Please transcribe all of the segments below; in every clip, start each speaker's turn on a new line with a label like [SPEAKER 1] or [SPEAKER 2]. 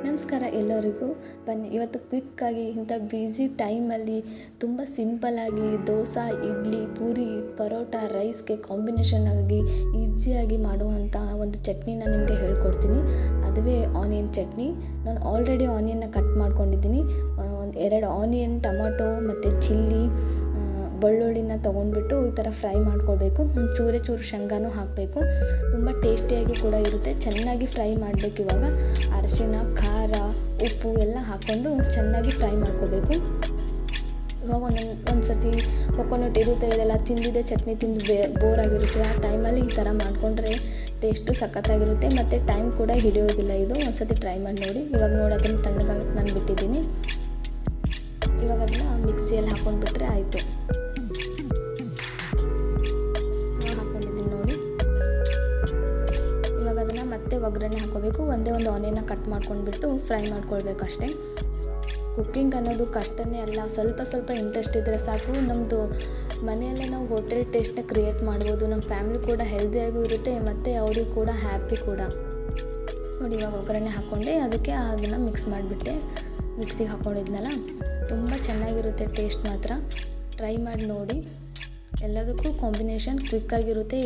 [SPEAKER 1] ನಮಸ್ಕಾರ ಎಲ್ಲರಿಗೂ. ಬನ್ನಿ ಇವತ್ತು ಕ್ವಿಕ್ಕಾಗಿ ಇಂಥ ಬ್ಯುಸಿ ಟೈಮಲ್ಲಿ ತುಂಬ ಸಿಂಪಲ್ಲಾಗಿ ದೋಸೆ, ಇಡ್ಲಿ, ಪೂರಿ, ಪರೋಟ, ರೈಸ್ಗೆ ಕಾಂಬಿನೇಷನ್ ಆಗಿ ಈಸಿಯಾಗಿ ಮಾಡುವಂಥ ಒಂದು ಚಟ್ನಿನ ನಿಮಗೆ ಹೇಳ್ಕೊಡ್ತೀನಿ. ಅದುವೇ ಆನಿಯನ್ ಚಟ್ನಿ. ನಾನು ಆಲ್ರೆಡಿ ಆನಿಯನ್ನ ಕಟ್ ಮಾಡ್ಕೊಂಡಿದ್ದೀನಿ. ಒಂದು 2 ಆನಿಯನ್, ಟೊಮೊಟೊ ಮತ್ತು ಚಿಲ್ಲಿ, ಬೆಳ್ಳುಳ್ಳಿನ ತೊಗೊಂಡ್ಬಿಟ್ಟು ಈ ಥರ ಫ್ರೈ ಮಾಡ್ಕೊಳ್ಬೇಕು. ಒಂದು ಚೂರು ಶೇಂಗಾನೂ ಹಾಕಬೇಕು. ತುಂಬ ಟೇಸ್ಟಿಯಾಗಿ ಕೂಡ ಇರುತ್ತೆ. ಚೆನ್ನಾಗಿ ಫ್ರೈ ಮಾಡಬೇಕು. ಇವಾಗ ಅರಿಶಿನ, ಖಾರ, ಉಪ್ಪು ಎಲ್ಲ ಹಾಕ್ಕೊಂಡು ಚೆನ್ನಾಗಿ ಫ್ರೈ ಮಾಡ್ಕೋಬೇಕು. ಇವಾಗ ಒಂದು ಸತಿ ಕೊಕೊನಟ್ ಇರುತ್ತೆ, ಇದೆಲ್ಲ ತಿಂದಿದೆ ಚಟ್ನಿ ತಿಂದು ಬೋರ್ ಆಗಿರುತ್ತೆ. ಆ ಟೈಮಲ್ಲಿ ಈ ಥರ ಮಾಡಿಕೊಂಡ್ರೆ ಟೇಸ್ಟು ಸಖತ್ತಾಗಿರುತ್ತೆ ಮತ್ತು ಟೈಮ್ ಕೂಡ ಹಿಡಿಯೋದಿಲ್ಲ. ಇದು ಒಂದು ಸತಿ ಟ್ರೈ ಮಾಡಿ ನೋಡಿ. ಇವಾಗ ನೋಡಿ ಅದನ್ನು ತಣ್ಣಗಾಗಿ ನಾನು ಬಿಟ್ಟಿದ್ದೀನಿ. ಇವಾಗ ಅದನ್ನು ಮಿಕ್ಸಿಯಲ್ಲಿ ಹಾಕ್ಕೊಂಡ್ಬಿಟ್ರೆ ಆಯಿತು. ಹಾಕ್ಕೊಂಡಿದ್ದೀನಿ ನೋಡಿ. ಇವಾಗ ಅದನ್ನು ಮತ್ತೆ ಒಗ್ಗರಣೆ ಹಾಕೋಬೇಕು. ಒಂದೇ ಒಂದು ಆನಿಯನ್ನ ಕಟ್ ಮಾಡ್ಕೊಂಡ್ಬಿಟ್ಟು ಫ್ರೈ ಮಾಡ್ಕೊಳ್ಬೇಕು ಅಷ್ಟೇ. ಕುಕ್ಕಿಂಗ್ ಅನ್ನೋದು ಕಷ್ಟನೇ ಅಲ್ಲ. ಸ್ವಲ್ಪ ಇಂಟ್ರೆಸ್ಟ್ ಇದ್ದರೆ ಸಾಕು. ನಮ್ಮದು ಮನೆಯಲ್ಲೇ ನಾವು ಹೋಟೆಲ್ ಟೇಸ್ಟ್ನ ಕ್ರಿಯೇಟ್ ಮಾಡ್ಬೋದು. ನಮ್ಮ ಫ್ಯಾಮಿಲಿ ಕೂಡ ಹೆಲ್ದಿಯಾಗೂ ಇರುತ್ತೆ ಮತ್ತು ಅವ್ರಿಗೆ ಕೂಡ ಹ್ಯಾಪಿ ಕೂಡ. ನೋಡಿ ಇವಾಗ ಒಗ್ಗರಣೆ ಹಾಕ್ಕೊಂಡೆ, ಅದಕ್ಕೆ ಅದನ್ನು ಮಿಕ್ಸ್ ಮಾಡಿಬಿಟ್ಟೆ. ಮಿಕ್ಸಿಗೆ ಹಾಕ್ಕೊಂಡಿದ್ನಲ್ಲ, ತುಂಬ ಚೆನ್ನಾಗಿರುತ್ತೆ ಟೇಸ್ಟ್ ಮಾತ್ರ. ಟ್ರೈ ಮಾಡಿ ನೋಡಿ. ಎಲ್ಲದಕ್ಕೂ ಕಾಂಬಿನೇಷನ್ ಕ್ವಿಕ್ಕಾಗಿರುತ್ತೆ.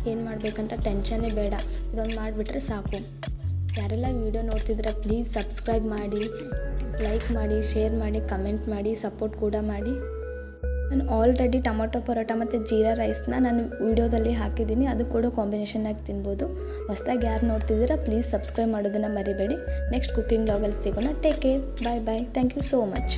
[SPEAKER 1] ಏನು ಮಾಡಬೇಕಂತ ಟೆನ್ಷನ್ನೇ ಬೇಡ. ಇದೊಂದು ಮಾಡಿಬಿಟ್ರೆ ಸಾಕು. ಯಾರೆಲ್ಲ ವೀಡಿಯೋ ನೋಡ್ತಿದ್ರೆ ಪ್ಲೀಸ್ ಸಬ್ಸ್ಕ್ರೈಬ್ ಮಾಡಿ, ಲೈಕ್ ಮಾಡಿ, ಶೇರ್ ಮಾಡಿ, ಕಮೆಂಟ್ ಮಾಡಿ, ಸಪೋರ್ಟ್ ಕೂಡ ಮಾಡಿ. ನಾನು ಆಲ್ರೆಡಿ ಟೊಮೊಟೊ ಪರೋಟ ಮತ್ತು ಜೀರಾ ರೈಸ್ನ ನಾನು ವೀಡಿಯೋದಲ್ಲಿ ಹಾಕಿದ್ದೀನಿ. ಅದು ಕೂಡ ಕಾಂಬಿನೇಷನ್ನಾಗಿ ತಿನ್ಬೋದು. ಹೊಸದಾಗಿ ಯಾರು ನೋಡ್ತಿದ್ದೀರಾ ಪ್ಲೀಸ್ ಸಬ್ಸ್ಕ್ರೈಬ್ ಮಾಡೋದನ್ನು ಮರಿಬೇಡಿ. ನೆಕ್ಸ್ಟ್ ಕುಕ್ಕಿಂಗ್ ವ್ಲಾಗಲ್ಲಿ ಸಿಗೋಣ. Take care. Bye. Thank you so much.